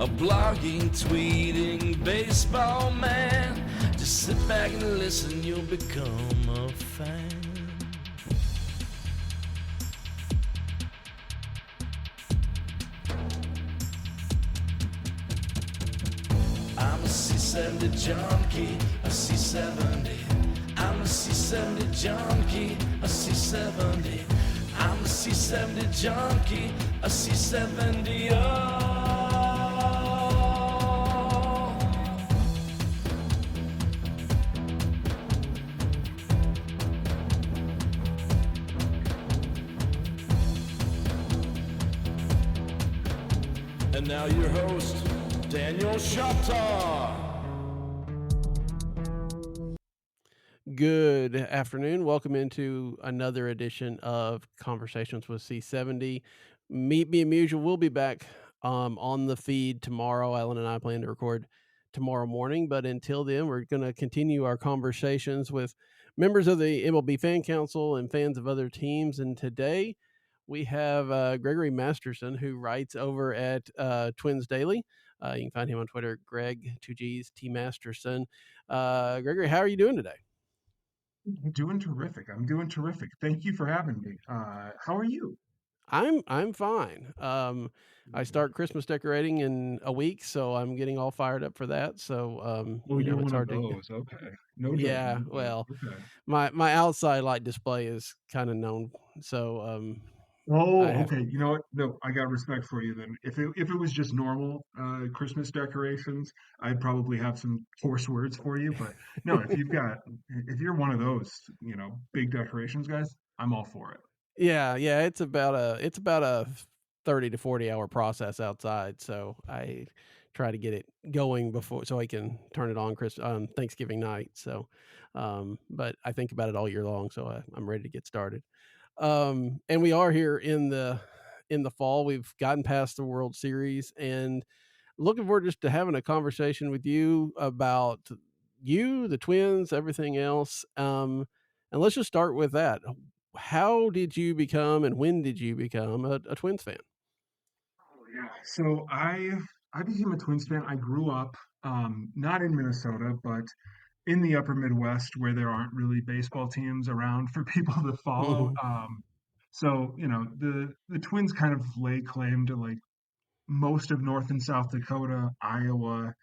A blogging, tweeting, baseball man. Just sit back and listen, you'll become a fan. I'm a C70 junkie, a C70. I'm a C70 junkie, a C70. I'm a C70 junkie, a C70. Oh. And now your host, Daniel Shoptaw. Good afternoon. Welcome into another edition of Conversations with C70. Meet me and usual. We'll be back on the feed tomorrow. Alan and I plan to record tomorrow morning, but until then, we're going to continue our conversations with members of the MLB Fan Council and fans of other teams. And today we have Gregg Masterson, who writes over at Twins Daily. You can find him on Twitter, Gregg, 2Gs, T Masterson. Gregory, how are you doing today? I'm doing terrific. I'm doing terrific. Thank you for having me. How are you? I'm fine. I start Christmas decorating in a week, so I'm getting all fired up for that. So Oh, you're it's one of hard to. those. Okay. No Yeah, judgment, but well, okay. my outside light display is kind of known, so I Oh, have. okay. You know what? No, I got respect for you then. If it was just normal Christmas decorations, I'd probably have some coarse words for you. But no, if you're one of those, big decorations guys, I'm all for it. Yeah, it's about a 30 to 40 hour process outside, so I try to get it going before so I can turn it on Thanksgiving night. So, but I think about it all year long, so I'm ready to get started. And we are here in the fall. We've gotten past the World Series and looking forward just to having a conversation with you about you, the Twins, everything else. And let's just start with that. How did you become and when did you become a Twins fan? Oh, yeah. So I became a Twins fan. I grew up not in Minnesota, but in the upper Midwest where there aren't really baseball teams around for people to follow. Mhm, So the Twins kind of lay claim to like most of North and South Dakota, Iowa,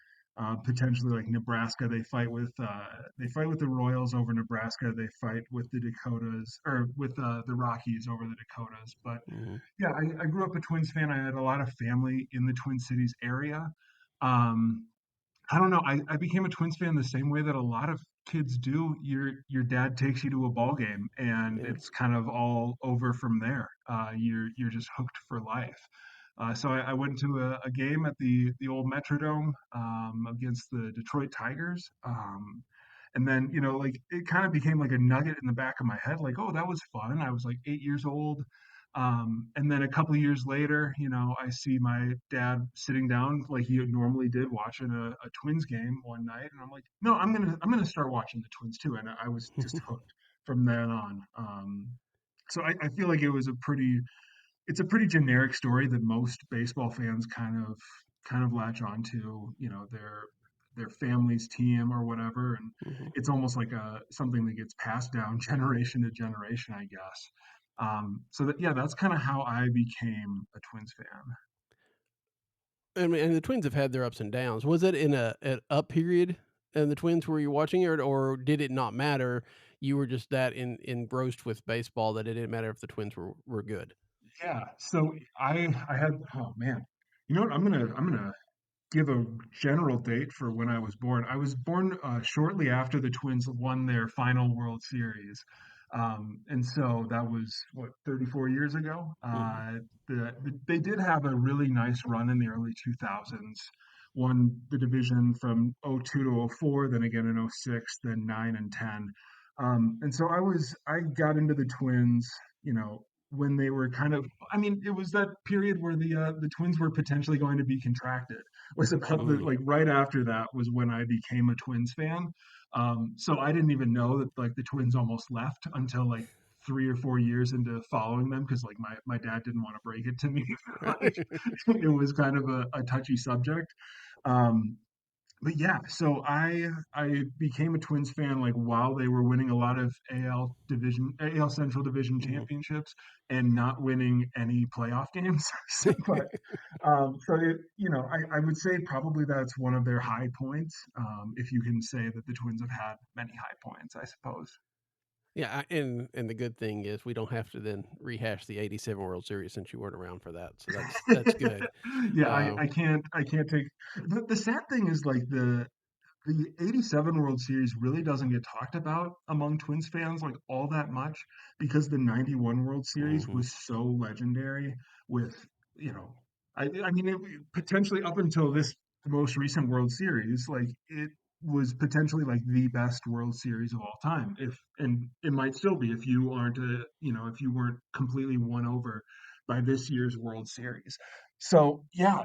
potentially like Nebraska. They fight with the Royals over Nebraska. They fight with the Dakotas or with the Rockies over the Dakotas. But mhm, yeah, I grew up a Twins fan. I had a lot of family in the Twin Cities area. Um, I don't know. I became a Twins fan the same way that a lot of kids do. Your dad takes you to a ball game, and yeah, it's kind of all over from there. You're just hooked for life. So I went to a game at the old Metrodome against the Detroit Tigers. And then like it kind of became like a nugget in the back of my head, like, oh, that was fun. I was like 8 years old. And then a couple of years later, I see my dad sitting down like he normally did, watching a Twins game one night, and I'm like, no, I'm gonna start watching the Twins too, and I was just hooked from then on. So I feel like it's a pretty generic story that most baseball fans kind of latch onto, their family's team or whatever, and mhm. it's almost like a something that gets passed down generation to generation, I guess. So that yeah, that's kind of how I became a Twins fan. I mean, and the Twins have had their ups and downs. Was it in an up period and the Twins were you watching it, or did it not matter? You were just that engrossed with baseball that it didn't matter if the Twins were good. Yeah, so I had oh man, you know what? I'm gonna give a general date for when I was born. I was born shortly after the Twins won their final World Series. And so that was what 34 years ago. Mhm, They did have a really nice run in the early 2000s. Won the division from '02 to '04, then again in '06, then 9 and 10. And so I got into the Twins, when they were kind of, I mean, it was that period where the Twins were potentially going to be contracted. Was about the mhm, like right after that was when I became a Twins fan. So I didn't even know that like the Twins almost left until like 3 or 4 years into following them because like my dad didn't want to break it to me. Like, Right. it was kind of a touchy subject. Um, but yeah, so I became a Twins fan like while they were winning a lot of AL Central Division Mhm. championships and not winning any playoff games. So I would say probably that's one of their high points, if you can say that the Twins have had many high points, I suppose. Yeah, and the good thing is we don't have to then rehash the '87 World Series since you weren't around for that, so that's good. Yeah, Uh, I can't take the sad thing is like the 87 World Series really doesn't get talked about among Twins fans like all that much because the 91 World Series mhm. was so legendary with, you know, I mean, potentially up until this most recent World Series, like it was potentially like the best World Series of all time. And it might still be if you aren't if you weren't completely won over by this year's World Series. So yeah,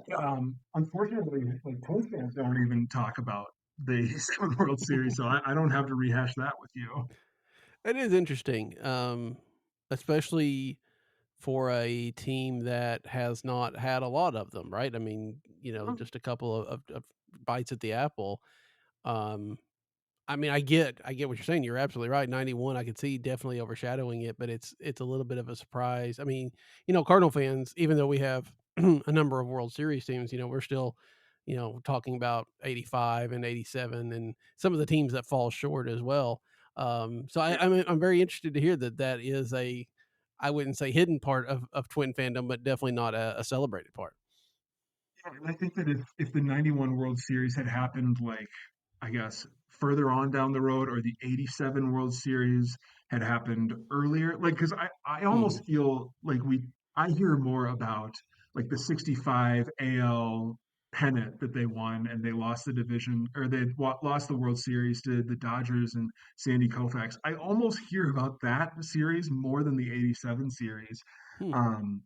unfortunately, like Twins fans don't even talk about the Seven World Series, so I don't have to rehash that with you. It is interesting, especially for a team that has not had a lot of them, right? I mean, just a couple of bites at the apple. Um, I mean, I get what you're saying. You're absolutely right. 91, I could see definitely overshadowing it, but it's a little bit of a surprise. I mean, Cardinal fans, even though we have a number of World Series teams, we're still, talking about 85 and 87 and some of the teams that fall short as well. So I'm very interested to hear that is I wouldn't say hidden part of Twin fandom, but definitely not a celebrated part. And I think that if the 91 World Series had happened, like, I guess, further on down the road, or the 87 World Series had happened earlier, like, because I Mhm, almost feel like I hear more about like the 65 AL pennant that they won and they lost the division, or they lost the World Series to the Dodgers and Sandy Koufax. I almost hear about that series more than the 87 series. hmm, Um,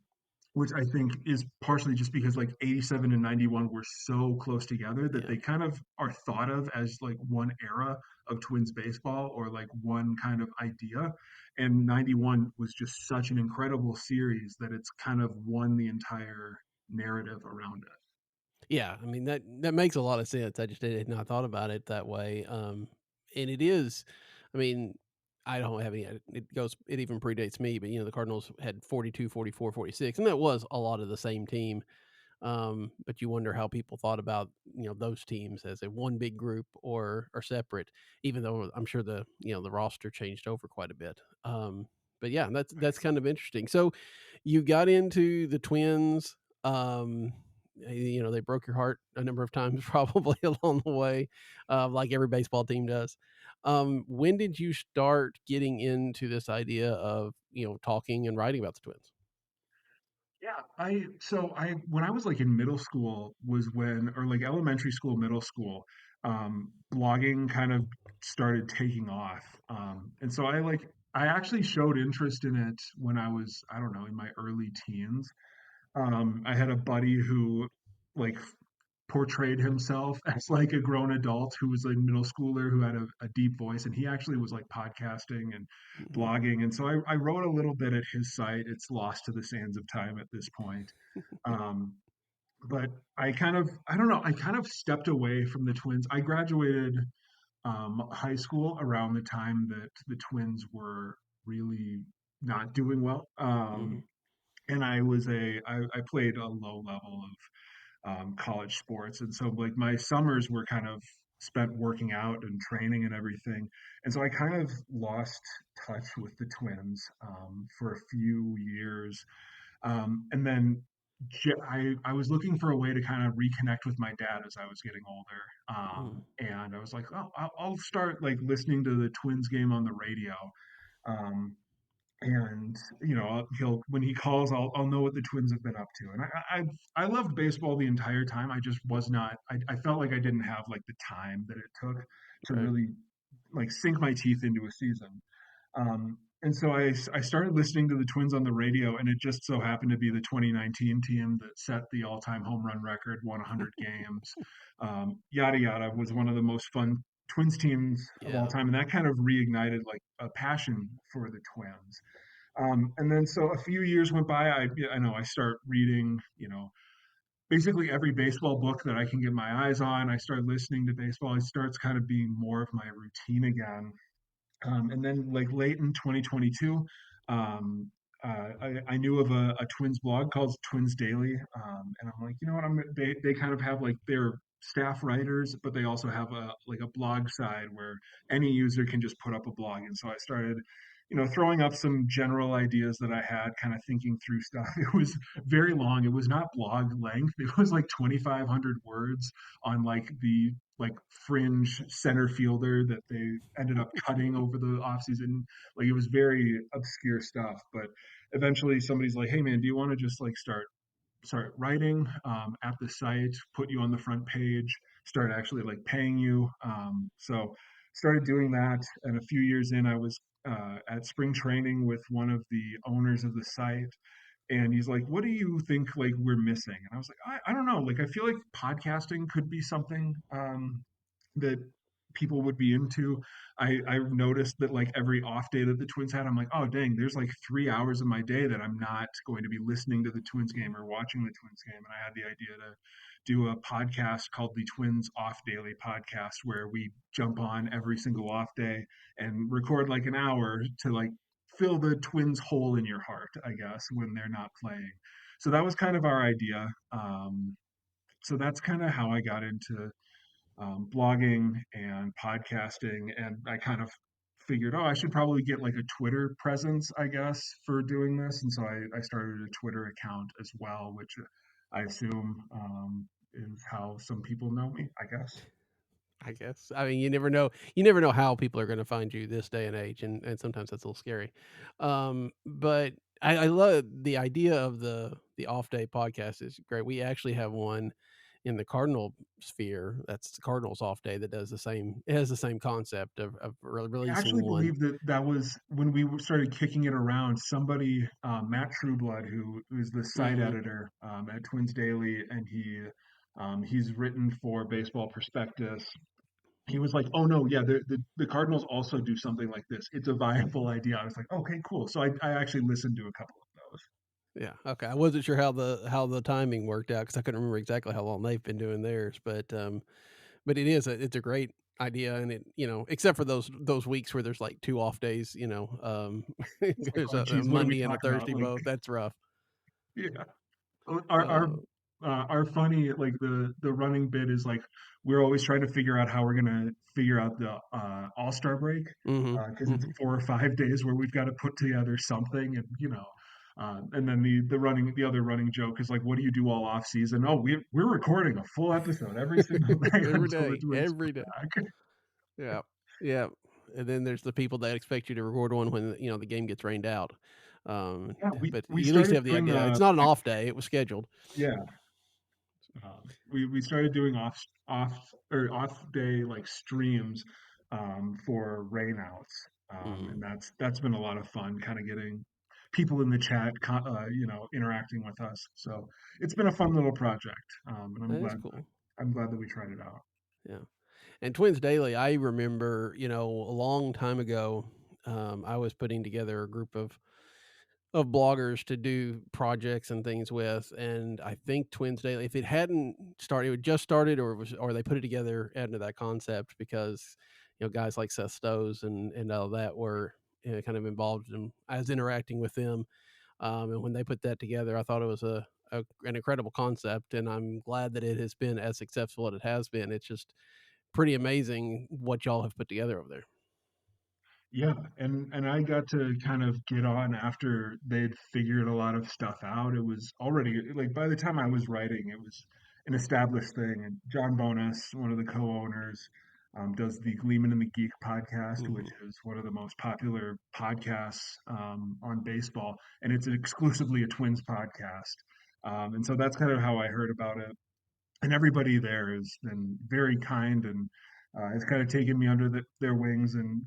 which I think is partially just because like 87 and 91 were so close together that yeah. they kind of are thought of as like one era of Twins baseball or like one kind of idea. And 91 was just such an incredible series that it's kind of won the entire narrative around it. Yeah, I mean that makes a lot of sense. I just had not thought about it that way. And it is, I mean, I don't have any. It even predates me, but the Cardinals had 42, 44, 46, and that was a lot of the same team. But you wonder how people thought about those teams as a one big group or separate, even though I'm sure the roster changed over quite a bit. But yeah, that's kind of interesting. So you got into the Twins. Um, they broke your heart a number of times probably along the way, like every baseball team does. When did you start getting into this idea of talking and writing about the Twins? Yeah, I when I was like in middle school was when, or like elementary school, middle school, blogging kind of started taking off. And so I actually showed interest in it when I was, I don't know, in my early teens. I had a buddy who like portrayed himself as like a grown adult who was a middle schooler who had a deep voice, and he actually was like podcasting and Mhm. blogging. And so I wrote a little bit at his site. It's lost to the sands of time at this point. um, but I don't know, I kind of stepped away from the Twins. I graduated high school around the time that the Twins were really not doing well. Mhm. And I played a low level college sports. And so like my summers were kind of spent working out and training and everything. And so I kind of lost touch with the Twins for a few years. And then I was looking for a way to kind of reconnect with my dad as I was getting older. Mhm. And I was like, oh, I'll start like listening to the Twins game on the radio. Um, and he'll when he calls, I'll know what the Twins have been up to. And I loved baseball the entire time. I just was not. I felt like I didn't have like the time that it took to Right. really like sink my teeth into a season. And so I started listening to the Twins on the radio, and it just so happened to be the 2019 team that set the all-time home run record, won 100 games, yada yada. Was one of the most fun Twins teams of all Yeah. time, and that kind of reignited like a passion for the Twins. And then so a few years went by. I know I start reading, basically every baseball book that I can get my eyes on. I start listening to baseball. It starts kind of being more of my routine again. And then like late in 2022, um, I knew of a Twins blog called Twins Daily, and I'm like, you know what? They kind of have like their staff writers, but they also have a blog side where any user can just put up a blog. And so I started, throwing up some general ideas that I had, kind of thinking through stuff. It was very long. It was not blog length. It was like 2,500 words on like the like fringe center fielder that they ended up cutting over the offseason. Like it was very obscure stuff. But eventually somebody's like, hey man, do you want to just like start writing at the site, put you on the front page, start actually like paying you. So started doing that, and a few years in, I was at spring training with one of the owners of the site, and he's like, what do you think like we're missing? And I was like, I don't know, like I feel like podcasting could be something that people would be into. I noticed that like every off day that the Twins had, I'm like, oh dang, there's like 3 hours of my day that I'm not going to be listening to the Twins game or watching the Twins game. And I had the idea to do a podcast called the Twins Off Daily Podcast, where we jump on every single off day and record like an hour to like fill the Twins hole in your heart, I guess, when they're not playing. So that was kind of our idea. So that's kind of how I got into blogging and podcasting, and I kind of figured, oh, I should probably get like a Twitter presence, I guess, for doing this. And so I started a Twitter account as well, which I assume is how some people know me, I guess. I guess. I mean, you never know how people are gonna find you this day and age, and sometimes that's a little scary. But I love the idea of the off day podcast is great. We actually have one in the Cardinal sphere. That's the Cardinals off day that does the same. It has the same concept of I releasing actually one. believe that that was when we started kicking it around. Somebody, Matt Trueblood, who is the site Mhm. editor at Twins Daily, and he's written for Baseball Prospectus. He was like, "Oh no, yeah, the Cardinals also do something like this. It's a viable idea." I was like, "Okay, cool." So I actually listened to a couple of those. Yeah, okay. I wasn't sure how the timing worked out because I couldn't remember exactly how long they've been doing theirs, but it's a great idea, and except for those weeks where there's, like, 2 off days, It's like, there's "Oh, a geez, what are we Monday and a talking about?" Thursday Like, both, that's rough. yeah. Our our Uh, our funny like the running bit is like we're always trying to figure out how we're gonna figure out the All-Star break mhm, because it's mhm. 4 or 5 days where we've got to put together something, and and then the other running joke is like, what do you do all off season? Oh, we're recording a full episode every single day Every until the day, Twins every day. come back. Yeah, yeah, and then there's the people that expect you to record one when, the game gets rained out, Yeah, we but we you at least started have the doing idea. It's not an like off day, it was scheduled. yeah. We started doing off day like streams for rainouts, and Mm, that's been a lot of fun, kind of getting people in the chat, interacting with us. So it's been a fun little project, and that is cool. I'm glad that we tried it out. Yeah. And Twins Daily, I remember, a long time ago, I was putting together a group of bloggers to do projects and things with, and I think Twins Daily, if it hadn't started, it had just started, or they put it together into that concept because guys like Seth Stows and all that were kind of involved, and I was interacting with them, and when they put that together, I thought it was an incredible concept, and I'm glad that it has been as successful as it has been. It's just pretty amazing what y'all have put together over there. Yeah, and I got to kind of get on after they'd figured a lot of stuff out. It was already like by the time I was writing, it was an established thing. And John Bonus, one of the co-owners, does the Gleeman and the Geek podcast, which Mhm. is one of the most popular podcasts on baseball, and it's exclusively a Twins podcast. And so that's kind of how I heard about it, and everybody there has been very kind and has kind of taken me under their wings and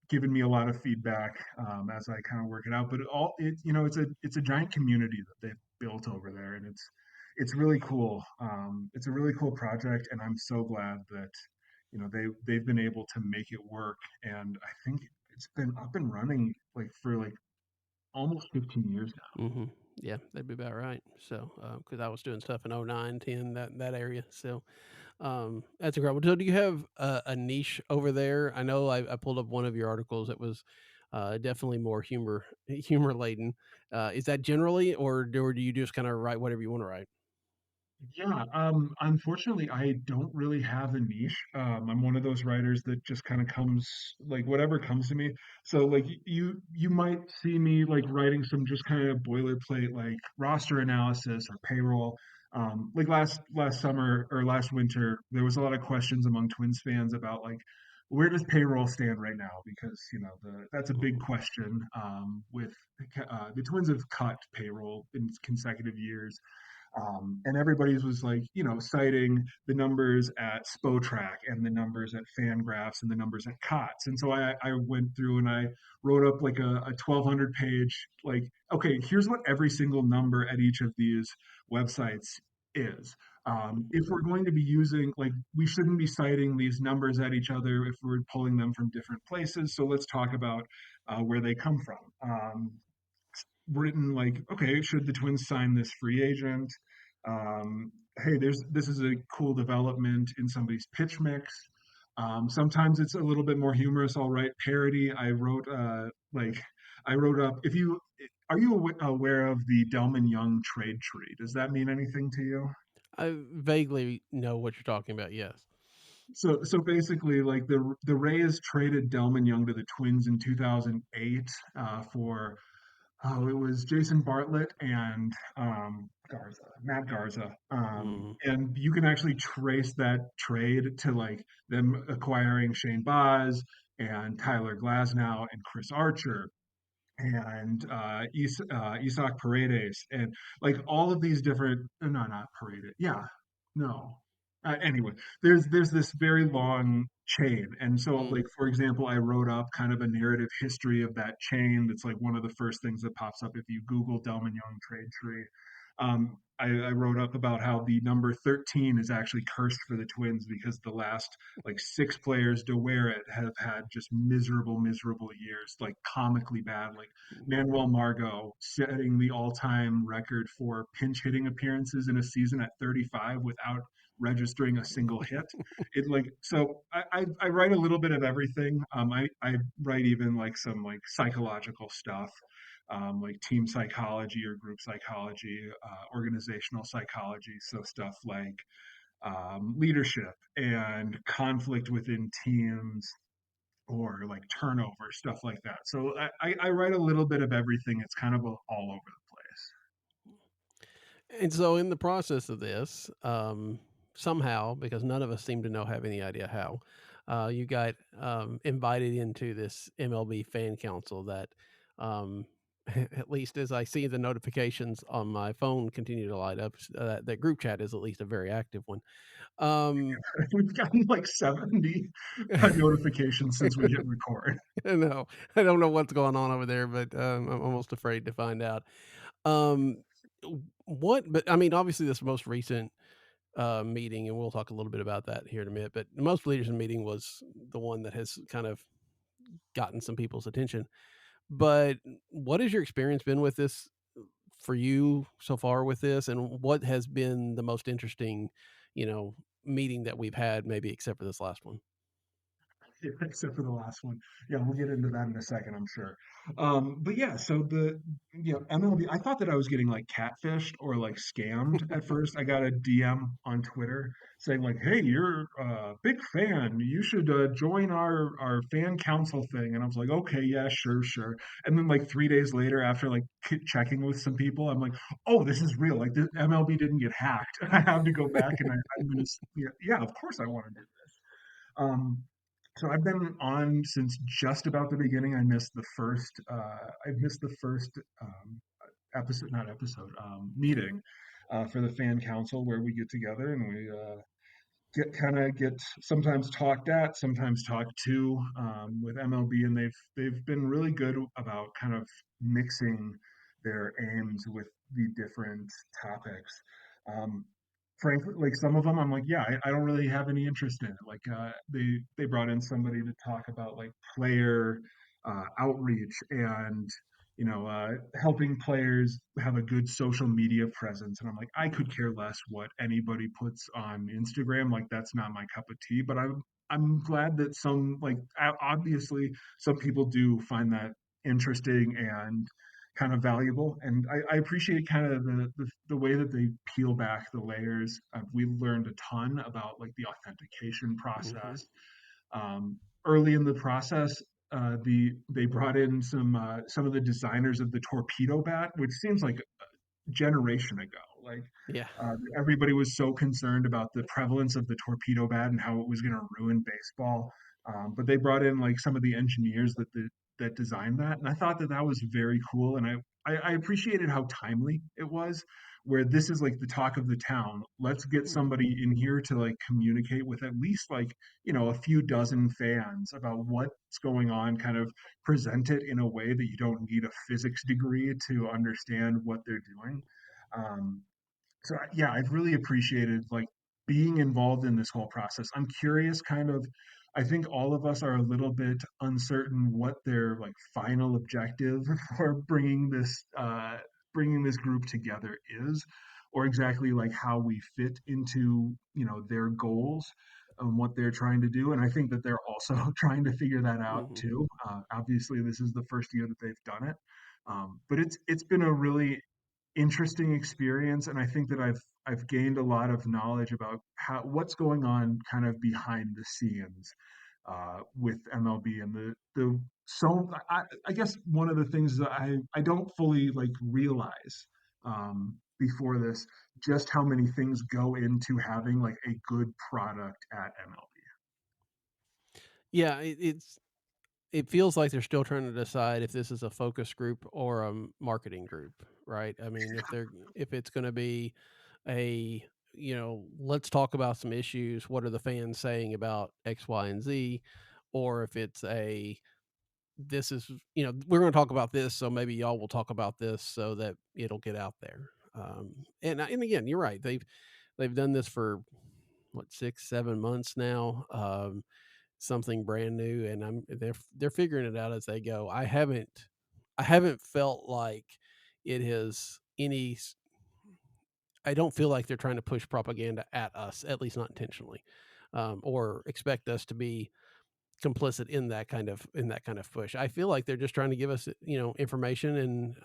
given me a lot of feedback as I kind of work it out. But it's a giant community that they've built over there, and it's really cool. It's a really cool project, and I'm so glad that they've been able to make it work. And I think it's been up and running like for like almost 15 years Hmm. Yeah, that'd be about right. So, because I was doing stuff in '09, '10, that area. So, that's incredible. So, do you have a niche over there? I know I pulled up one of your articles that was definitely more humor laden. Is that generally, or do you just kind of write whatever you want to write? Yeah, unfortunately, I don't really have a niche. I'm one of those writers that just kind of comes like whatever comes to me. So like you might see me like writing some just kind of boilerplate like roster analysis or payroll. Like last summer or last winter, there was a lot of questions among Twins fans about like where does payroll stand right now? Because that's a big Mhm. question. With the Twins have cut payroll in consecutive years. And everybody's was like, citing the numbers at Spotrac and the numbers at Fangraphs and the numbers at COTS. And so I went through and I wrote up like a 1,200 page, like, okay, here's what every single number at each of these websites is. If we're going to be using, like, we shouldn't be citing these numbers at each other if we're pulling them from different places. So let's talk about where they come from. Written like, okay, should the Twins sign this free agent? Hey, this is a cool development in somebody's pitch mix. Sometimes it's a little bit more humorous. I'll write parody. I wrote up. If you are you aware of the Delman Young trade tree? Does that mean anything to you? I vaguely know what you're talking about. Yes. So basically, like the Rays traded Delman Young to the Twins in 2008 for it was Jason Bartlett and Matt Garza. Hmm. And you can actually trace that trade to like them acquiring Shane Baz and Tyler Glasnow and Chris Archer and Isaac Paredes and like all of these different no, not Paredes, yeah, no, anyway, there's this very long chain. And so Mm. like for example, I wrote up kind of a narrative history of that chain. That's like one of the first things that pops up if you Google Delman Young trade tree. I wrote up about how the number 13 is actually cursed for the Twins because the last like six players to wear it have had just miserable years, like comically bad. Like Manuel Margot setting the all-time record for pinch hitting appearances in a season at 35 without registering a single hit. It like so I write a little bit of everything. I write even like some like psychological stuff. Like team psychology or group psychology, organizational psychology. So stuff like leadership and conflict within teams or like turnover, stuff like that. So I write a little bit of everything. It's kind of all over the place. And so, in the process of this, somehow, because none of us seem to have any idea how, you got invited into this MLB Fan Council that, um, at least as I see the notifications on my phone continue to light up, that group chat is at least a very active one. Um, We've gotten like 70 notifications since we hit record. no, I don't know what's going on over there, but I'm almost afraid to find out. Um, but I mean, obviously, this most recent meeting, and we'll talk a little bit about that here in a minute. But the most recent meeting was the one that has kind of gotten some people's attention. But what has your experience been with this for you so far with this, and what has been the most interesting, you know, meeting that we've had, maybe except for this last one? Except for the last one. Yeah, we'll get into that in a second, I'm sure. But yeah, so MLB. I thought that I was getting like catfished or like scammed at first. I got a DM on Twitter saying like, "Hey, you're a big fan. You should join our fan council thing." And I was like, "Okay, yeah, sure." And then like 3 days later, after like checking with some people, I'm like, "Oh, this is real. Like, the MLB didn't get hacked." I have to go back and I'm gonna yeah, of course I want to do this. Um, so I've been on since just about the beginning. I missed the first episode, not episode, meeting for the fan council where we get together and we get sometimes talked at, sometimes talked to with MLB, and they've been really good about kind of mixing their aims with the different topics. Um, Frankly, like some of them, I'm like, yeah, I don't really have any interest in it. Like they brought in somebody to talk about like player outreach and helping players have a good social media presence. And I'm like, I could care less what anybody puts on Instagram. Like, that's not my cup of tea. But I'm glad that obviously some people do find that interesting and kind of valuable. And I appreciate kind of the way that they peel back the layers. We learned a ton about like the authentication Hmm. process. Early in the process, they brought in some of the designers of the torpedo bat, which seems like a generation ago. Like Yeah. everybody was so concerned about the prevalence of the torpedo bat and how it was going to ruin baseball. But they brought in like some of the engineers that designed that, and I thought that that was very cool. And I appreciated how timely it was. Where this is like the talk of the town. Let's get Mhm. somebody in here to like communicate with at least like a few dozen fans about what's going on. Kind of present it in a way that you don't need a physics degree to understand what they're doing. Um, yeah, I've really appreciated like being involved in this whole process. I'm curious, kind of. I think all of us are a little bit uncertain what their like final objective for bringing this group together is, or exactly like how we fit into their goals and what they're trying to do. And I think that they're also trying to figure that out Mhm. too. Obviously, this is the first year that they've done it, but it's been a really interesting experience, and I think that I've gained a lot of knowledge about what's going on kind of behind the scenes with MLB and the so I guess one of the things that I don't fully like realize before this, just how many things go into having like a good product at MLB. Yeah, it feels like they're still trying to decide if this is a focus group or a marketing group, right? I mean, if it's going to be a let's talk about some issues. What are the fans saying about X, Y, and Z? Or if it's this is we're going to talk about this, so maybe y'all will talk about this so that it'll get out there. And again, you're right. They've done this for what 6 7 months now. Something brand new, and they're figuring it out as they go. I haven't felt like it has any. I don't feel like they're trying to push propaganda at us, at least not intentionally, or expect us to be complicit in that kind of push. I feel like they're just trying to give us information, and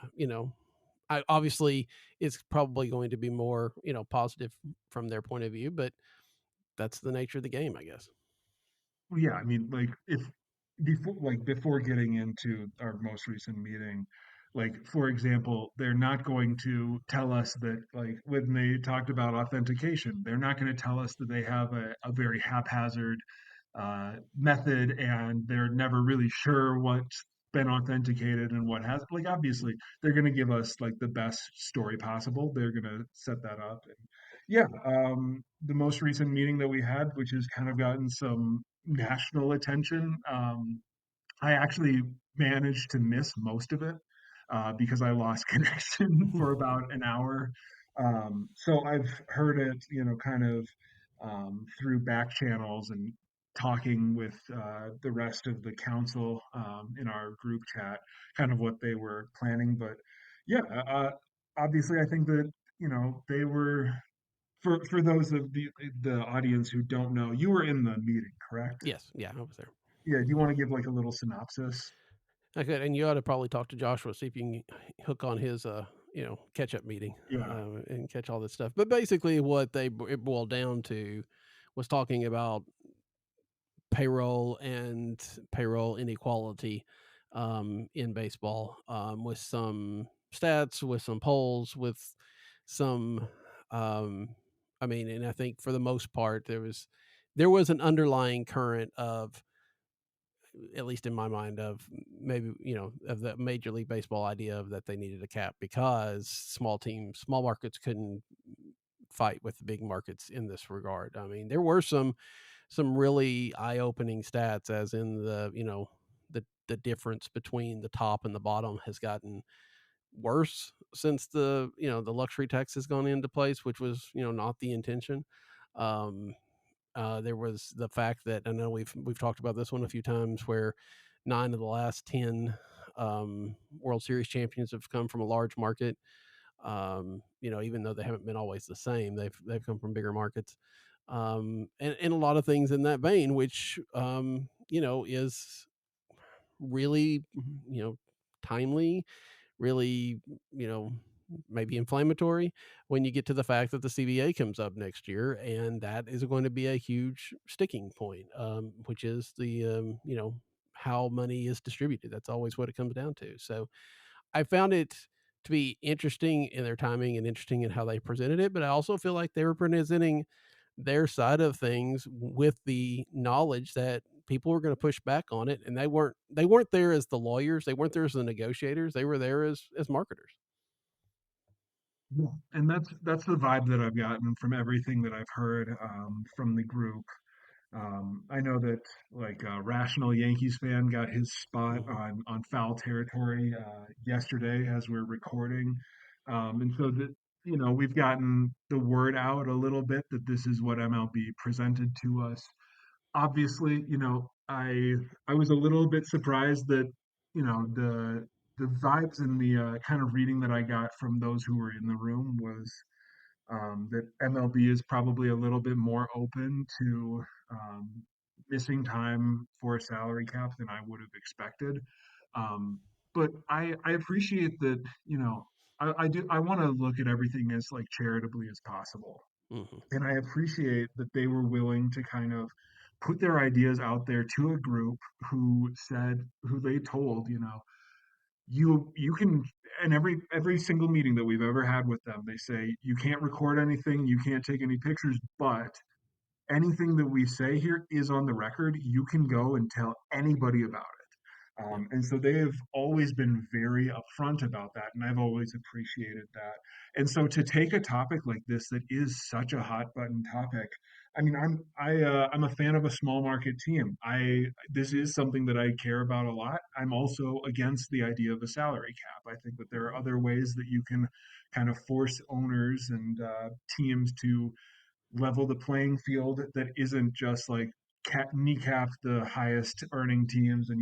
obviously it's probably going to be more positive from their point of view, but that's the nature of the game, I guess. Well, yeah, I mean, like if before getting into our most recent meeting, like for example, they're not going to tell us that like when they talked about authentication, they're not going to tell us that they have a very haphazard method and they're never really sure what's been authenticated and what has. Like obviously, they're going to give us like the best story possible. They're going to set that up. And yeah, the most recent meeting that we had, which has kind of gotten some national attention. I actually managed to miss most of it because I lost connection for about an hour. So I've heard it, kind of through back channels and talking with the rest of the council in our group chat, kind of what they were planning. But yeah, obviously, I think that they were for those of the audience who don't know, you were in the meeting, correct? Yes, yeah, I was there. Yeah, do you want to give like a little synopsis? Okay, and you ought to probably talk to Joshua, see if you can hook on his, catch up meeting, Yeah. and catch all this stuff. But basically, what it boiled down to was talking about payroll and payroll inequality in baseball, with some stats, with some polls, with some. Um, I mean, and I think for the most part, there was an underlying current of, at least in my mind, of maybe of the Major League Baseball idea of that they needed a cap because small markets couldn't fight with the big markets in this regard. I mean, there were some really eye-opening stats, as in the difference between the top and the bottom has gotten worse since the luxury tax has gone into place, which was not the intention. Um, there was the fact that I know we've talked about this one a few times, where 9 of the last 10 World Series champions have come from a large market. Even though they haven't been always the same, they've come from bigger markets, and a lot of things in that vein, which is really timely, really you know maybe inflammatory when you get to the fact that the CBA comes up next year, and that is going to be a huge sticking point, which is the how money is distributed. That's always what it comes down to. So I found it to be interesting in their timing and interesting in how they presented it, but I also feel like they were presenting their side of things with the knowledge that people were going to push back on it, and they weren't there as the lawyers, they weren't there as the negotiators, they were there as marketers. Yeah. And that's the vibe that I've gotten from everything that I've heard from the group. I know that like a rational Yankees fan got his spot Mhm. on foul territory yesterday as we're recording, and so that we've gotten the word out a little bit that this is what MLB presented to us. Obviously, I was a little bit surprised that the vibes and the kind of reading that I got from those who were in the room was that MLB is probably a little bit more open to um, missing time for a salary cap than I would have expected. Um, but I appreciate that, I want to look at everything as like charitably as possible. Mhm. And I appreciate that they were willing to kind of put their ideas out there to a group who they told, you can, and every single meeting that we've ever had with them, they say you can't record anything, you can't take any pictures, but anything that we say here is on the record. You can go and tell anybody about it. Yep. And so they have always been very upfront about that, and I've always appreciated that. And so to take a topic like this that is such a hot button topic, I mean, I'm a fan of a small market team. I This is something that I care about a lot. I'm also against the idea of a salary cap. I think that there are Mhm. other ways that you can kind of force owners and teams to level the playing field that isn't just like kneecap the highest earning teams and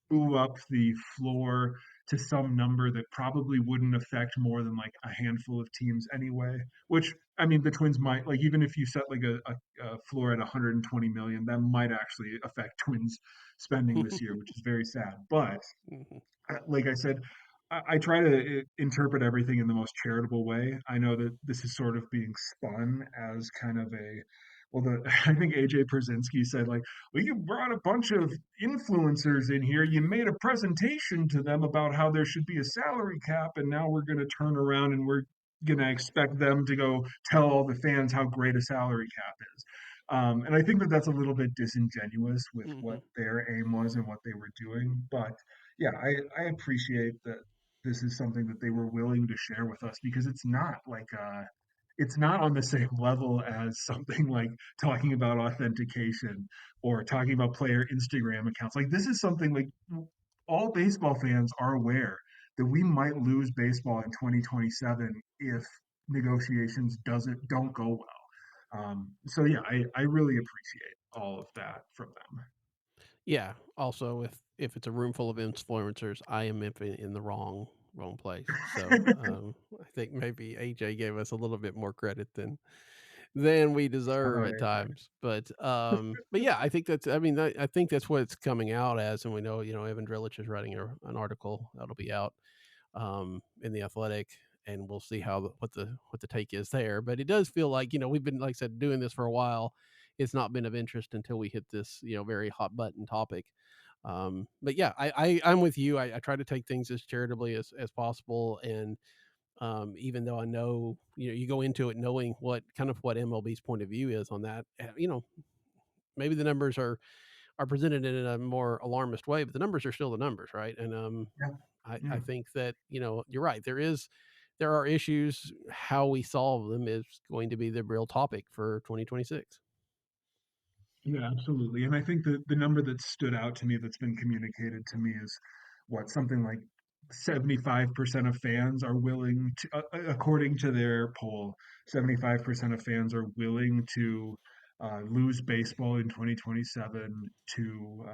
move up the floor to some number that probably wouldn't affect more than like a handful of teams anyway. Which I mean, the Twins might, like, even if you set like a floor at 120 million, that might actually affect Twins spending this year, which is very sad. But Mhm. like I said, I try to interpret everything in the most charitable way. I know that this is sort of being spun as kind of I think AJ Przinsky said, like, well, you brought a bunch of influencers in here. You made a presentation to them about how there should be a salary cap, and now we're going to turn around and we're going to expect them to go tell all the fans how great a salary cap is. And I think that that's a little bit disingenuous with what Mhm. their aim was and what they were doing. But yeah, I appreciate that this is something that they were willing to share with us because it's not on the same level as something like talking about authentication or talking about player Instagram accounts. Like, this is something like all baseball fans are aware that we might lose baseball in 2027 if negotiations don't go well. So yeah, I really appreciate all of that from them. Yeah. Also, if it's a room full of influencers, I am in the wrong place. So I think maybe AJ gave us a little bit more credit than we Shout deserve out at AJ. times. But yeah, I think that's I mean I think that's what it's coming out as, and we know Evan Drillich is writing an article that'll be out in the Athletic, and we'll see what the take is there. But it does feel like we've been, like I said, doing this for a while. It's not been of interest until we hit this very hot button topic. But yeah, I'm with you. I try to take things as charitably as possible, and even though I know you go into it knowing what MLB's point of view is on that. Maybe the numbers are presented in a more alarmist way, but the numbers are still the numbers, right? And Yeah, I yeah. think that you're right. There are issues. How we solve them is going to be the real topic for 2026. Yeah, absolutely. And I think that the number that stood out to me that's been communicated to me is what something like 75% of fans are willing to, according to their poll, 75% of fans are willing to lose baseball in 2027 to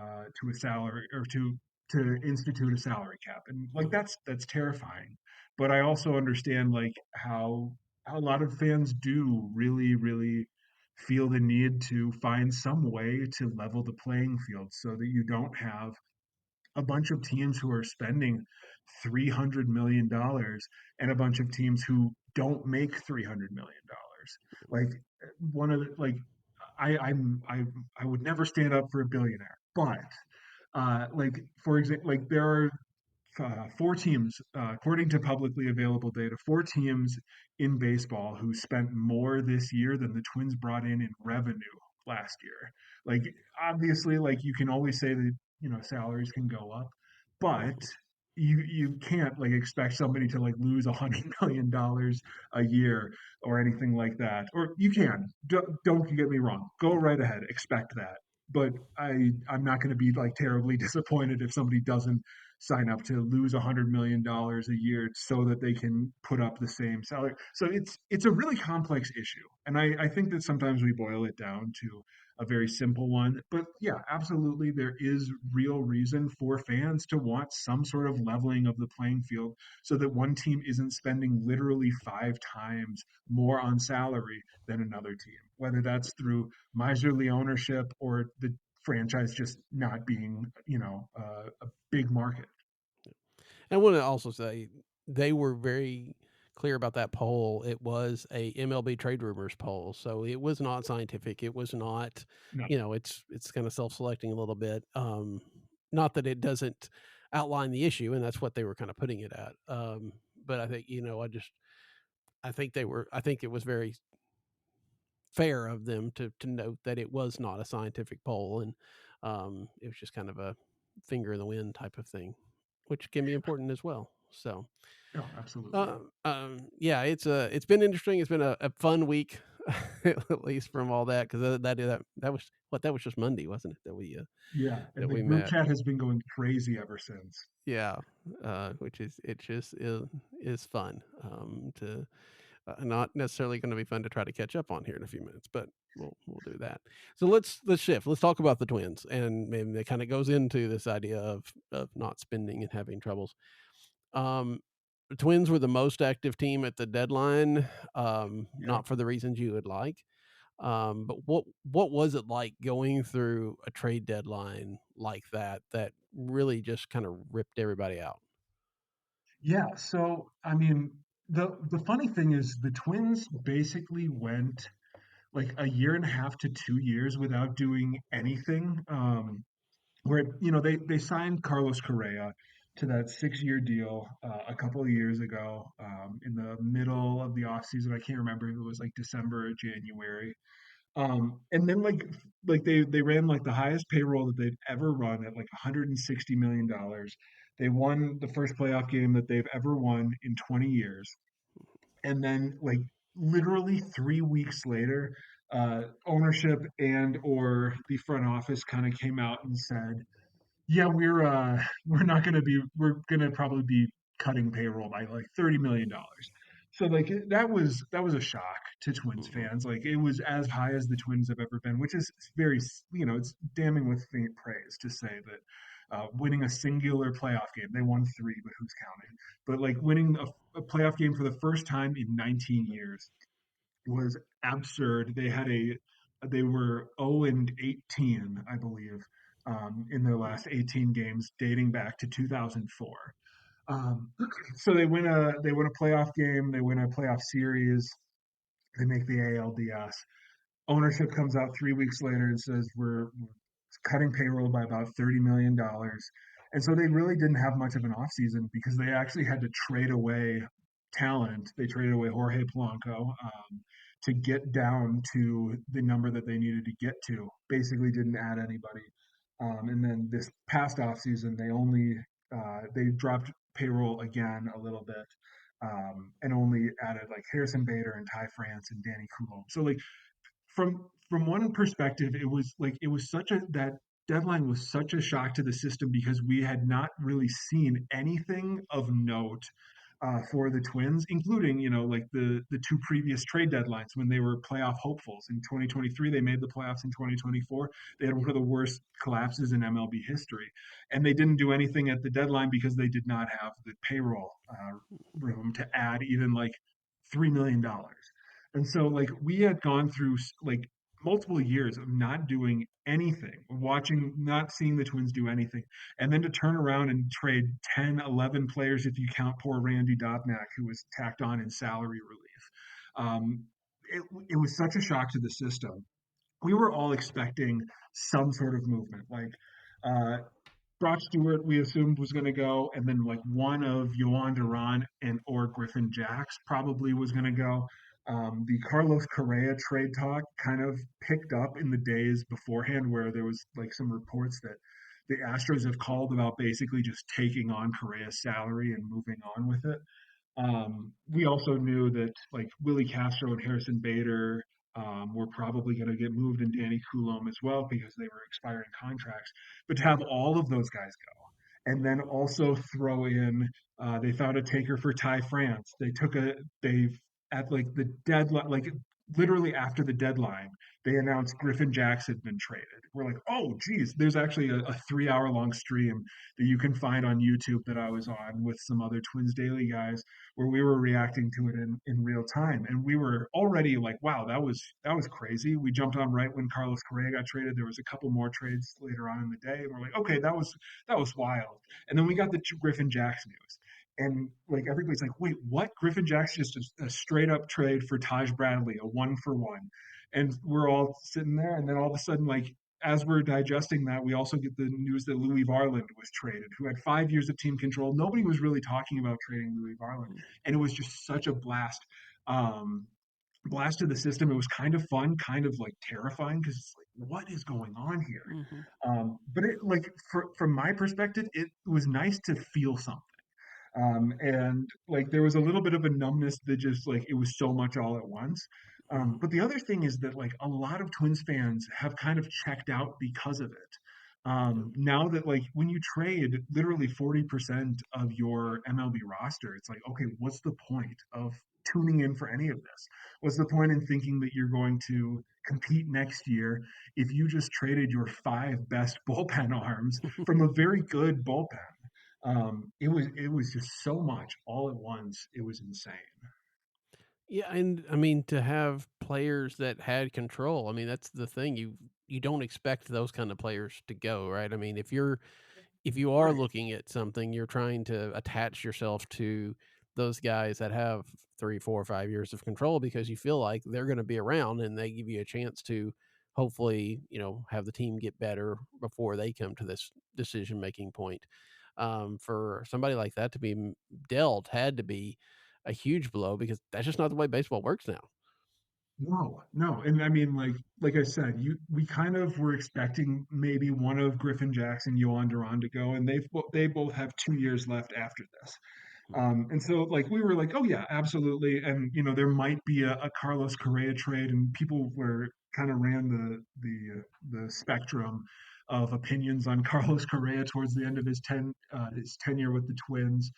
a salary or to to institute a salary cap, and like that's terrifying. But I also understand like how a lot of fans do really feel the need to find some way to level the playing field so that you don't have a bunch of teams who are spending $300 million and a bunch of teams who don't make $300 million. Like one of the, like I would never stand up for a billionaire, but like for example, like there are four teams, according to publicly available data, four teams in baseball who spent more this year than the Twins brought in revenue last year. Like, obviously, like you can always say that salaries can go up, but you can't like expect somebody to like lose $100 million a year or anything like that. Or you can. Don't get me wrong. Go right ahead. Expect that. But I'm not going to be like terribly disappointed if somebody doesn't sign up to lose $100 million a year so that they can put up the same salary. So it's a really complex issue, and I think that sometimes we boil it down to a very simple one. But yeah, absolutely, there is real reason for fans to want some sort of leveling of the playing field so that one team isn't spending literally 5 times more on salary than another team, whether that's through miserly ownership or the franchise just not being, a big market. I want to also say they were very clear about that poll. It was a MLB trade rumors poll, so it was not scientific. It was not, No, it's kind of self-selecting a little bit. Not that it doesn't outline the issue, and that's what they were kind of putting it at. But I think I think it was very fair of them to note that it was not a scientific poll, and it was just kind of a finger in the wind type of thing, which can be important as well. So, no, absolutely. yeah, it's been interesting. It's been a fun week, at least from all that, because that was that was just Monday, wasn't it? Yeah, and That the we group met. chat has been going crazy ever since. Yeah, which is it just is fun to not necessarily going to be fun to try to catch up on here in a few minutes, but we'll do that. So let's shift. Let's talk about the Twins, and maybe it kind of goes into this idea of not spending and having troubles. Um, the Twins were the most active team at the deadline, Yeah. not for the reasons you would like. But what was it like going through a trade deadline like that really just kind of ripped everybody out? Yeah, so I mean, the funny thing is the Twins basically went like a year and a half to 2 years without doing anything. Where they signed Carlos Correa to that 6-year deal a couple of years ago in the middle of the offseason. I can't remember if it was like December or January. And then like they ran like the highest payroll that they'd ever run at like $160 million. They won the first playoff game that they've ever won in 20 years. And then like literally 3 weeks later, ownership and or the front office kind of came out and said, yeah, we're not gonna be we're gonna probably be cutting payroll by like $30 million. So like that was a shock to Twins Mhm. fans. Like it was as high as the Twins have ever been, which is very it's damning with faint praise to say that winning a singular playoff game, they won three, but who's counting? But like winning a playoff game for the first time in 19 years was absurd. They were 0 and 18, I believe, in their last 18 games, dating back to 2004. Um, so they win a playoff game, they win a playoff series, they make the ALDS. Ownership comes out 3 weeks later and says we're cutting payroll by about $30 million. And so they really didn't have much of an offseason because they actually had to trade away talent. They traded away Jorge Polanco to get down to the number that they needed to get to. Basically, didn't add anybody. And then this past offseason, they dropped payroll again a little bit and only added like Harrison Bader and Ty France and Danny Coulomb. So like from one perspective, it was such a that deadline was such a shock to the system because we had not really seen anything of note for the Twins, including like the two previous trade deadlines when they were playoff hopefuls. In 2023, they made the playoffs. In 2024, they had one of the worst collapses in MLB history, and they didn't do anything at the deadline because they did not have the payroll room to add even like $3 million. And so like we had gone through like multiple years of not doing anything, watching, not seeing the Twins do anything, and then to turn around and trade 10, 11 players if you count poor Randy Dobnak, who was tacked on in salary relief. Um, it was such a shock to the system. We were all expecting some sort of movement. Like uh, Brock Stewart, we assumed was going to go, and then like one of Yohan Duran and or Griffin Jacks probably was going to go. The Carlos Correa trade talk kind of picked up in the days beforehand, where there was like some reports that the Astros have called about basically just taking on Correa's salary and moving on with it. We also knew that like Willie Castro and Harrison Bader were probably going to get moved, and Danny Coulomb as well because they were expiring contracts. But to have all of those guys go, and then also throw in, they found a taker for Ty France. They've at like the deadline, like literally after the deadline, they announced Griffin Jacks had been traded. We're like, oh, geez, there's actually a 3 hour long stream that you can find on YouTube that I was on with some other Twins Daily guys where we were reacting to it in real time. And we were already like, wow, that was crazy. We jumped on right when Carlos Correa got traded. There was a couple more trades later on in the day. And we're like, okay, that was wild. And then we got the Griffin Jacks news. And like everybody's like, wait, what? Griffin Jacks just a straight up trade for Taj Bradley, a 1-for-1. And we're all sitting there, and then all of a sudden, like as we're digesting that, we also get the news that Louis Varland was traded, who had 5 years of team control. Nobody was really talking about trading Louis Varland, and it was just such a um, blast to the system. It was kind of fun, kind of like terrifying because it's like, what is going on here? Mm-hmm. But it like from my perspective, it was nice to feel something. And like there was a little bit of a numbness that just like it was so much all at once. Mm-hmm. But the other thing is that like a lot of Twins fans have kind of checked out because of it. Now that like when you trade literally 40% of your MLB roster, it's like, okay, what's the point of tuning in for any of this? What's the point in thinking that you're going to compete next year if you just traded your five best bullpen arms from a very good bullpen? It was just so much all at once. It was insane. Yeah, and I mean to have players that had control. I mean that's the thing. You don't expect those kind of players to go, right? I mean if you are Right. looking at something, you're trying to attach yourself to those guys that have 3, 4, 5 years of control because you feel like they're going to be around and they give you a chance to hopefully, have the team get better before they come to this decision making point. For somebody like that to be dealt had to be a huge blow because that's just not the way baseball works now. No, no, and I mean, like I said, we kind of were expecting maybe one of Griffin Jackson, Yohan Duran to go, and they both have 2 years left after this. And so like we were like, oh yeah, absolutely. And there might be a Carlos Correa trade, and people were kind of ran the spectrum of opinions on Carlos Correa towards the end of his tenure with the Twins.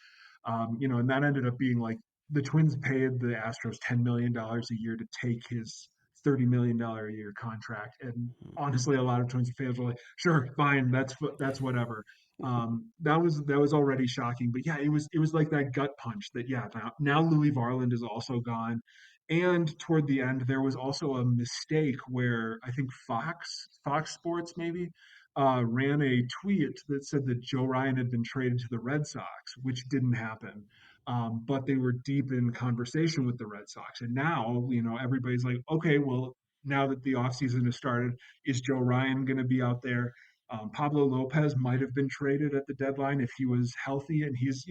And that ended up being like the Twins paid the Astros $10 million a year to take his $30 million a year contract. And honestly, a lot of Twins fans were like, sure, fine, that's whatever. That was already shocking, but yeah, it was like that gut punch that yeah, now Louis Varland is also gone, and toward the end there was also a mistake where I think Fox Sports maybe ran a tweet that said that Joe Ryan had been traded to the Red Sox, which didn't happen. But they were deep in conversation with the Red Sox, and now everybody's like, okay, well, now that the offseason has started, is Joe Ryan going to be out there? Pablo Lopez might have been traded at the deadline if he was healthy, and he's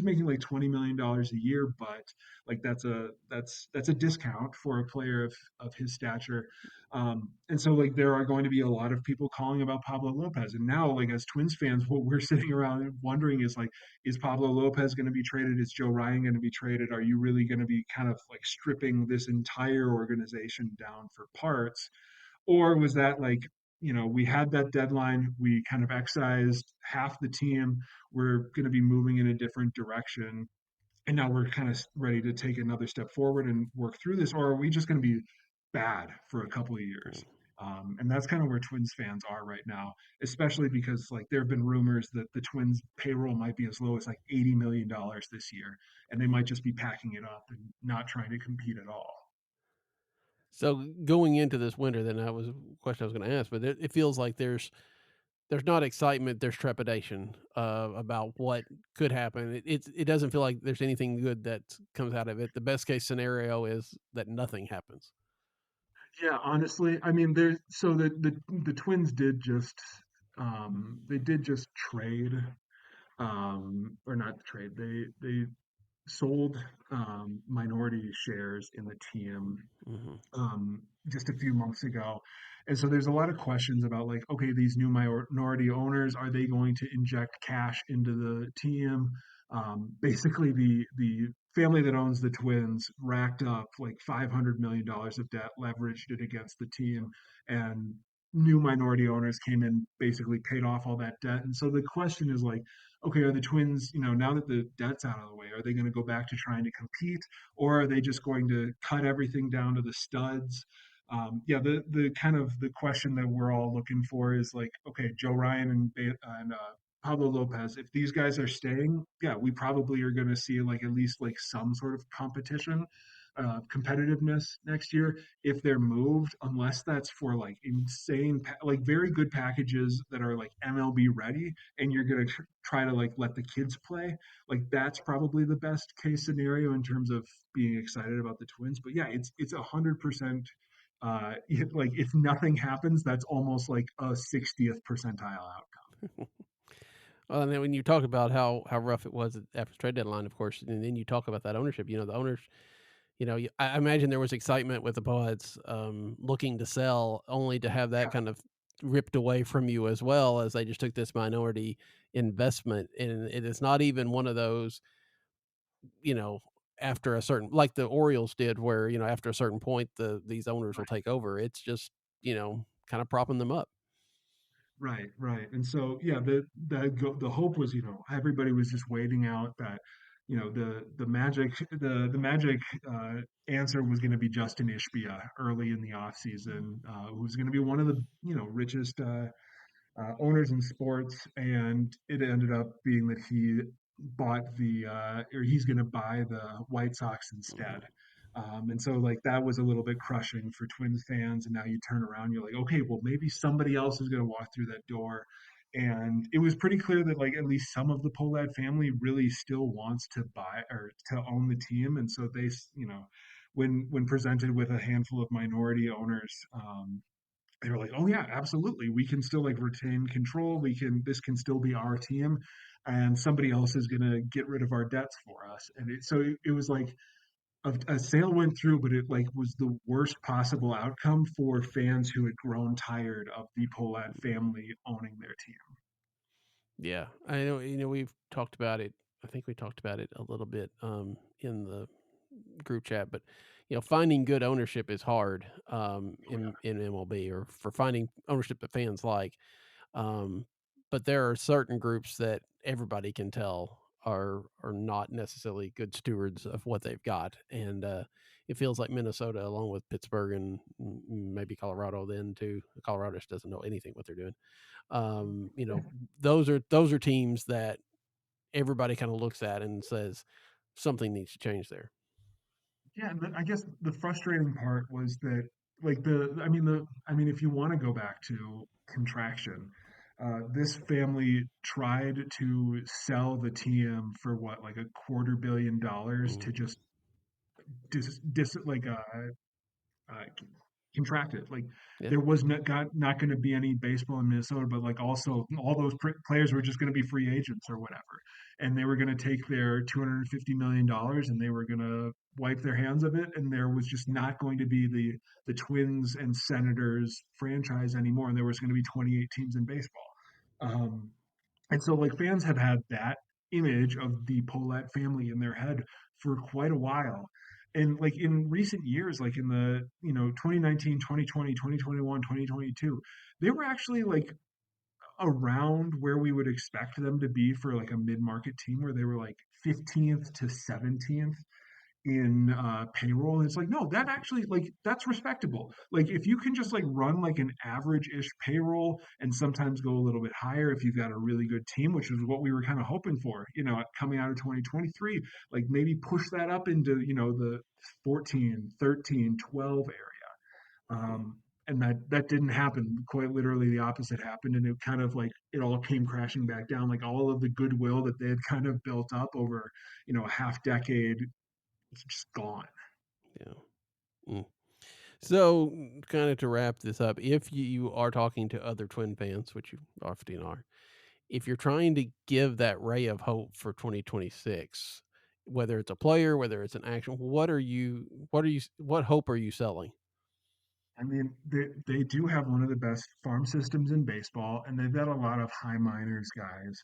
making like $20 million a year, but like that's a discount for a player of his stature. And so like there are going to be a lot of people calling about Pablo Lopez, and now like as Twins fans, what we're sitting around wondering is like, is Pablo Lopez going to be traded? Is Joe Ryan going to be traded? Are you really going to be kind of like stripping this entire organization down for parts? Or was that like, we had that deadline, we kind of excised half the team, we're going to be moving in a different direction, and now we're kind of ready to take another step forward and work through this, or are we just going to be bad for a couple of years? And that's kind of where Twins fans are right now, especially because like there have been rumors that the Twins payroll might be as low as like $80 million this year, and they might just be packing it up and not trying to compete at all. So going into this winter, then that was a question I was going to ask, but it feels like there's not excitement, there's trepidation about what could happen. It doesn't feel like there's anything good that comes out of it. The best case scenario is that nothing happens. Yeah, honestly, I mean, there's so the Twins did just they did just trade or not trade. They sold minority shares in the team Hmm. just a few months ago. And so there's a lot of questions about like, okay, these new minority owners, are they going to inject cash into the team? Basically, the family that owns the Twins racked up like $500 million of debt, leveraged it against the team, and new minority owners came in, basically paid off all that debt. And so the question is like, okay, are the Twins, now that the debt's out of the way, are they going to go back to trying to compete? Or are they just going to cut everything down to the studs? Yeah, the kind of the question that we're all looking for is like, okay, Joe Ryan and Pablo Lopez, if these guys are staying, yeah, we probably are going to see like at least like some sort of competition, competitiveness next year. If they're moved, unless that's for like insane, like very good packages that are like MLB ready, and you're going to try to like let the kids play, like that's probably the best case scenario in terms of being excited about the Twins. But yeah, it's 100%. Like if nothing happens, that's almost like a 60th percentile outcome. Well, and then when you talk about how rough it was after the trade deadline, of course, and then you talk about that ownership. The owners. I imagine there was excitement with the pods looking to sell, only to have that Yeah, kind of ripped away from you as well, as they just took this minority investment, and it is not even one of those, you know, after a certain, like the Orioles did, where after a certain point these owners will right. take over. It's just kind of propping them up. Right, right. And so, yeah, the hope was, everybody was just waiting out that, the magic answer was going to be Justin Ishbia early in the offseason, who's going to be one of the, richest owners in sports, and it ended up being that or he's going to buy the White Sox instead. Mhm. And so, like, that was a little bit crushing for Twins fans. And now you turn around, you're like, okay, well, maybe somebody else is going to walk through that door. And it was pretty clear that, like, at least some of the Polad family really still wants to buy or to own the team. And so when presented with a handful of minority owners, they were like, "Oh yeah, absolutely. We can still like retain control. This can still be our team, and somebody else is going to get rid of our debts for us." And it was like a sale went through, but it like was the worst possible outcome for fans who had grown tired of the Polad family owning their team. Yeah, I know. We've talked about it. I think we talked about it a little bit in the group chat, but finding good ownership is hard Oh yeah, in MLB, or for finding ownership that fans like. Um, but there are certain groups that everybody can tell are not necessarily good stewards of what they've got, and it feels like Minnesota, along with Pittsburgh and maybe Colorado, then too. Colorado just doesn't know anything what they're doing. Um, you know, those are teams that everybody kind of looks at and says something needs to change there. yeah. And I guess the frustrating part was that, like I mean, if you want to go back to contraction, this family tried to sell the team for what, like $250 million to Mhm. just like uh, contracted. Like Yeah. there was not going to be any baseball in Minnesota, but like also all those players were just going to be free agents or whatever, and they were going to take their $250 million and they were going to wipe their hands of it, and there was just not going to be the Twins and Senators franchise anymore, and there was going to be 28 teams in baseball. Um, and so, like, fans have had that image of the Paulette family in their head for quite a while. And like in recent years, like in the, 2019, 2020, 2021, 2022, they were actually like around where we would expect them to be for like a mid-market team, where they were like 15th to 17th in payroll. And it's like, no, that actually, like, that's respectable. Like, if you can just like run like an average-ish payroll and sometimes go a little bit higher if you've got a really good team, which is what we were kind of hoping for, coming out of 2023, like maybe push that up into, the 14, 13, 12 area. Mhm. And that didn't happen. Quite literally, the opposite happened, and it kind of like it all came crashing back down. Like all of the goodwill that they had kind of built up over, a half decade, it's just gone. Yeah. Mm. So, kind of to wrap this up, if you are talking to other Twin fans, which you often are, if you're trying to give that ray of hope for 2026, whether it's a player, whether it's an action, what hope are you selling? I mean, they do have one of the best farm systems in baseball, and they've got a lot of high minors guys.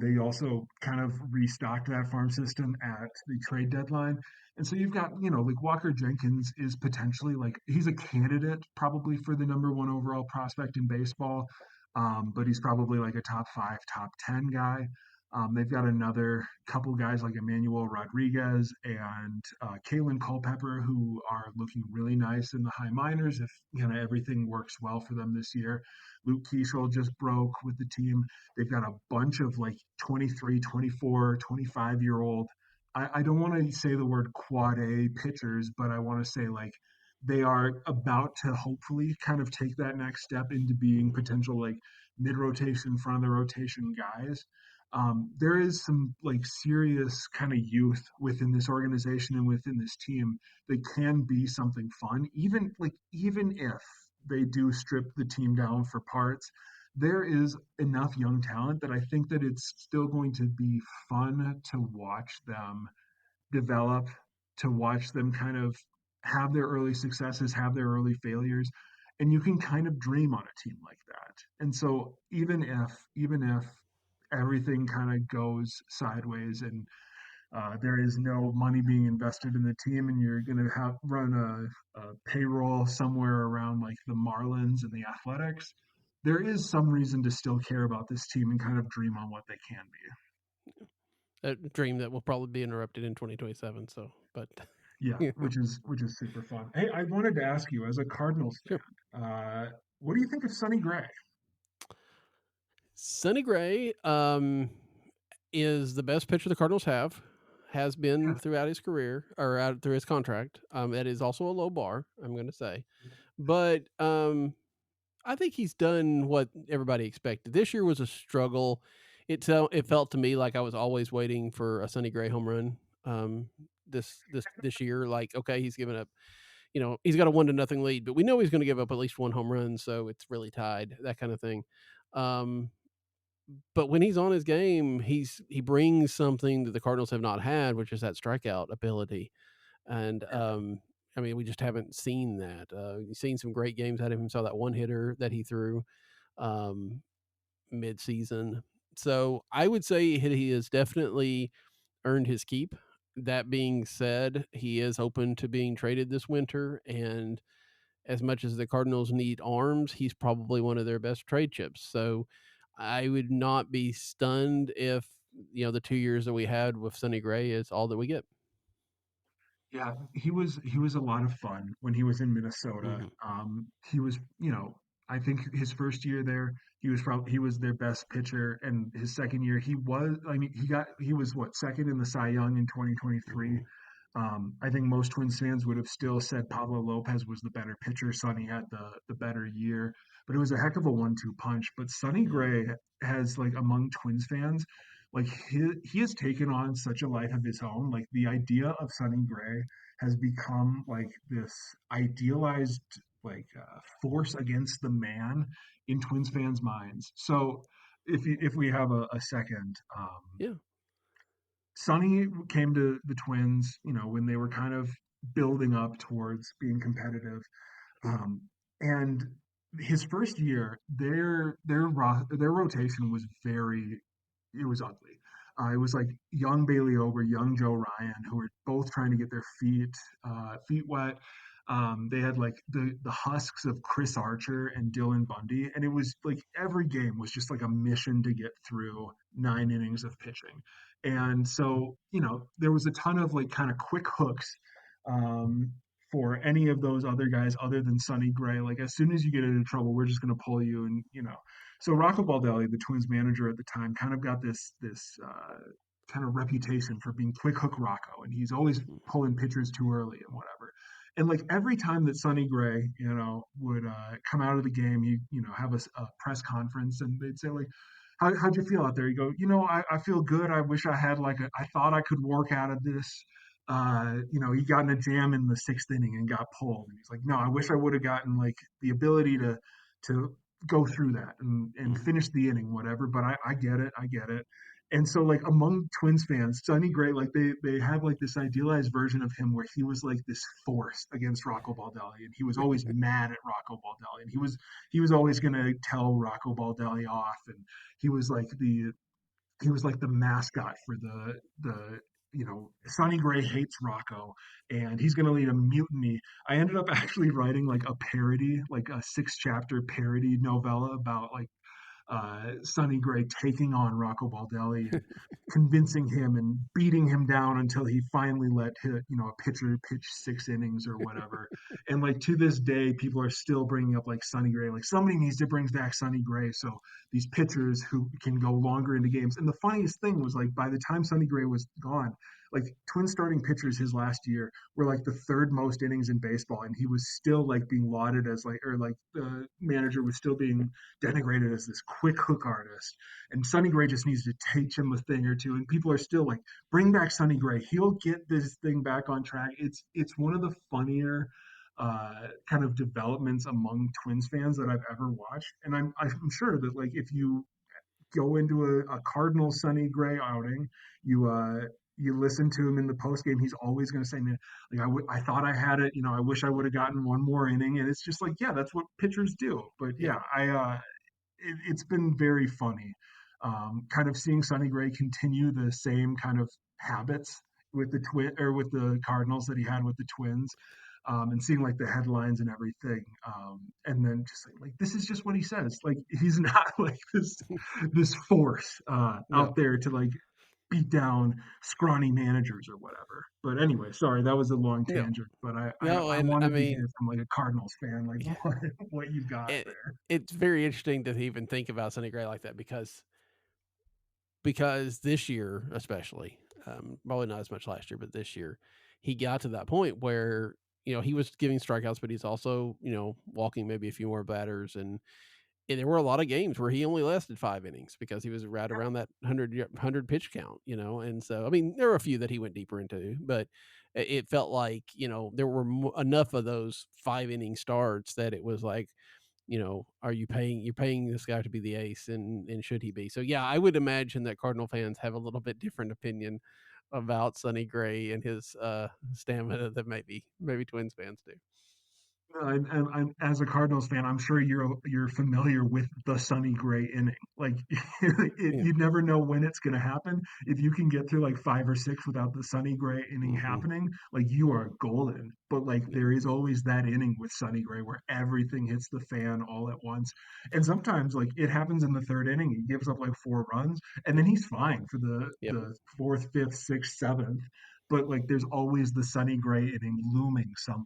They also kind of restocked that farm system at the trade deadline. And so you've got, like Walker Jenkins is potentially like he's a candidate probably for the number one overall prospect in baseball, but he's probably like a top five, top 10 guy. They've got another couple guys like Emmanuel Rodriguez and Kalen Culpepper who are looking really nice in the high minors if everything works well for them this year. Luke Keeschel just broke with the team. They've got a bunch of like 23, 24, 25-year old. I don't want to say the word quad A pitchers, but I want to say like they are about to hopefully kind of take that next step into being potential like mid rotation, front of the rotation guys. There is some like serious kind of youth within this organization and within this team that can be something fun, even if they do strip the team down for parts. There is enough young talent that I think that it's still going to be fun to watch them develop, to watch them kind of have their early successes, have their early failures, and you can kind of dream on a team like that. And so even if everything kind of goes sideways and there is no money being invested in the team, and you're going to have run a payroll somewhere around like the Marlins and the Athletics, there is some reason to still care about this team and kind of dream on what they can be. A dream that will probably be interrupted in 2027. So, but Yeah, which is super fun. Hey, I wanted to ask you, as a Cardinals sure. fan, what do you think of Sonny Gray? Sonny Gray is the best pitcher the Cardinals have, has been Yeah, throughout his career or out through his contract. That is also a low bar, I'm going to say, but I think he's done what everybody expected. This year was a struggle. It felt to me like I was always waiting for a Sonny Gray home run. This year, like okay, he's given up. He's got a 1-0 lead, but we know he's going to give up at least one home run, so it's really tied. That kind of thing. Um, but when he's on his game, he brings something that the Cardinals have not had, which is that strikeout ability. And I mean, we just haven't seen that. You've seen some great games out of him. Saw that one hitter that he threw um, mid-season. So I would say he has definitely earned his keep. That being said, he is open to being traded this winter, and as much as the Cardinals need arms, he's probably one of their best trade chips. So I would not be stunned if the 2 years that we had with Sonny Gray is all that we get. yeah, he was a lot of fun when he was in Minnesota. Hmm. He was, I think his first year there, he was their best pitcher, and his second year, I mean, he was what second in the Cy Young in 2023. Hmm. I think most Twins fans would have still said Pablo Lopez was the better pitcher. Sonny had the better year, but it was a heck of a 1-2 punch. But Sonny Yeah. Gray has like among Twins fans, like he has taken on such a life of his own. Like the idea of Sonny Gray has become like this idealized like force against the man in Twins fans' minds. So if we have a second, Yeah. Sonny came to the Twins, when they were kind of building up towards being competitive. Um, and his first year, their rotation was it was ugly. It was like young Bailey Ober, young Joe Ryan, who were both trying to get their feet wet. They had like the husks of Chris Archer and Dylan Bundy, and it was like every game was just like a mission to get through 9 innings of pitching. And so, there was a ton of like kind of quick hooks um, for any of those other guys other than Sonny Gray. Like as soon as you get into trouble, we're just going to pull you. And. So Rocco Baldelli, the Twins manager at the time, kind of got this kind of reputation for being quick hook Rocco, and he's always pulling pitchers too early and whatever. And like every time that Sonny Gray, would come out of the game, he have a press conference, and they'd say like, how'd you feel out there? You go, I feel good. I wish I had I thought I could work out of this. He got in a jam in the sixth inning and got pulled. And he's like, no, I wish I would have gotten like the ability to go through that and Mhm. finish the inning, whatever. But I get it. I get it. And so like among Twins fans, Sonny Gray, like they have like this idealized version of him where he was like this force against Rocco Baldelli, and he was always mad at Rocco Baldelli, and he was always gonna tell Rocco Baldelli off, and he was like the he was like the mascot for the Sonny Gray hates Rocco, and he's gonna lead a mutiny. I ended up actually writing like a parody, like a 6 chapter parody novella about like Sonny Gray taking on Rocco Baldelli and convincing him and beating him down until he finally let a pitcher pitch 6 innings or whatever. And like to this day, people are still bringing up like Sonny Gray. Like somebody needs to bring back Sonny Gray so these pitchers who can go longer into games. And the funniest thing was like by the time Sonny Gray was gone, like Twin starting pitchers his last year were like the third most innings in baseball, and he was still like being lauded as like or like the manager was still being denigrated as this quick hook artist. And Sonny Gray just needs to teach him a thing or two. And people are still like, bring back Sonny Gray. He'll get this thing back on track. It's one of the funnier kind of developments among Twins fans that I've ever watched. And I'm sure that like if you go into a Cardinal Sonny Gray outing, you listen to him in the post game. He's always going to say, "Man, like I thought I had it. I wish I would have gotten one more inning." And it's just like, yeah, that's what pitchers do. But Yeah. yeah, it's been very funny, kind of seeing Sonny Gray continue the same kind of habits with the twin or with the Cardinals that he had with the Twins, and seeing like the headlines and everything, and then just like this is just what he says. Like he's not like this force No. out there to like beat down scrawny managers or whatever. But anyway, sorry, that was a long No. tangent. But No, I and I wanted to mean, hear from like a Cardinals fan, like yeah, what you got it there. it's very interesting to even think about Sonny Gray like that because this year, especially, probably not as much last year, but this year, he got to that point where he was giving strikeouts, but he's also walking maybe a few more batters, and there were a lot of games where he only lasted 5 innings because he was right around that 100 pitch count, and so I mean there were a few that he went deeper into, but it felt like there were enough of those 5 inning starts that it was like are you're paying this guy to be the ace, and should he be? So yeah, I would imagine that Cardinal fans have a little bit different opinion about Sonny Gray and his stamina than maybe Twins fans do. As a Cardinals fan, I'm sure you're familiar with the Sonny Gray inning. Like Yeah. you never know when it's going to happen. If you can get through like 5 or 6 without the Sonny Gray inning Hmm. happening, like you are golden. But like Yeah. there is always that inning with Sonny Gray where everything hits the fan all at once. And sometimes like it happens in the third inning, he gives up like 4 runs, and then he's fine for the Yep. the fourth, fifth, sixth, seventh. But like there's always the Sonny Gray inning looming somewhere.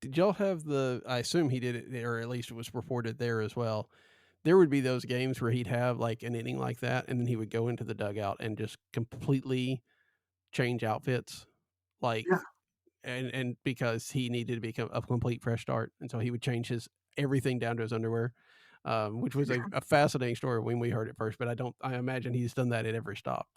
Did y'all have I assume he did it, or at least it was reported there as well. There would be those games where he'd have like an inning like that, and then he would go into the dugout and just completely change outfits, like, Yeah. and because he needed to become a complete fresh start, and so he would change his everything down to his underwear, which was a fascinating story when we heard it first. But I imagine he's done that at every stop.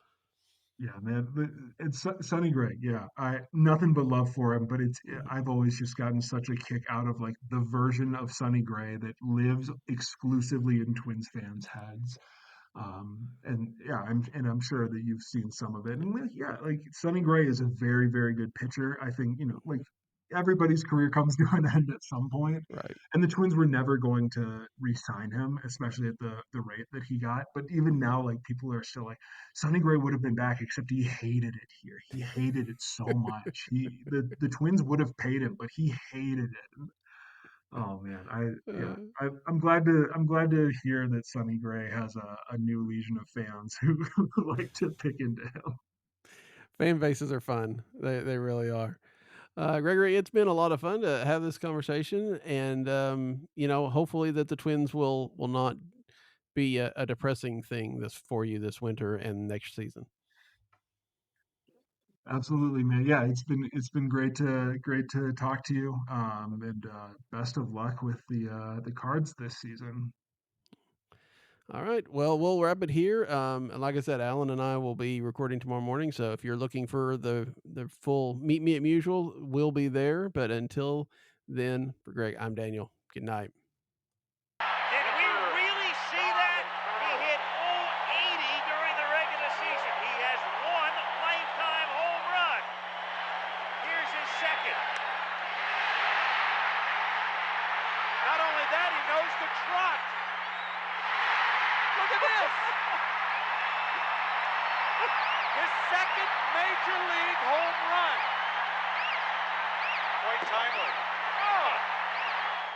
Yeah, man. It's Sonny Gray. Yeah, I nothing but love for him. But Mhm. I've always just gotten such a kick out of like the version of Sonny Gray that lives exclusively in Twins fans' heads. And yeah, I'm sure that you've seen some of it. And like, yeah, like Sonny Gray is a very very good pitcher. I think like everybody's career comes to an end at some point, Right. and the Twins were never going to re-sign him, especially at the rate that he got. But even now, like people are still like, Sonny Gray would have been back, except he hated it here. He hated it so much. The Twins would have paid him, but he hated it. Oh man, yeah, Uh, I'm glad to hear that Sonny Gray has a new legion of fans who like to pick into him. Fan bases are fun. They really are. Gregory, it's been a lot of fun to have this conversation, and hopefully that the Twins will not be a depressing thing this for you this winter and next season. Absolutely, man. Yeah, it's been great to talk to you. And best of luck with the Cards this season. All right. Well, we'll wrap it here. And like I said, Alan and I will be recording tomorrow morning. So if you're looking for the full meet me at Mutual, we'll be there. But until then, for Greg, I'm Daniel. Good night. Did we really see that? He hit 080 during the regular season. He has one lifetime home run. Here's his second. Not only that, he knows the trot. Look at this. His second major league home run. Quite timely. Oh!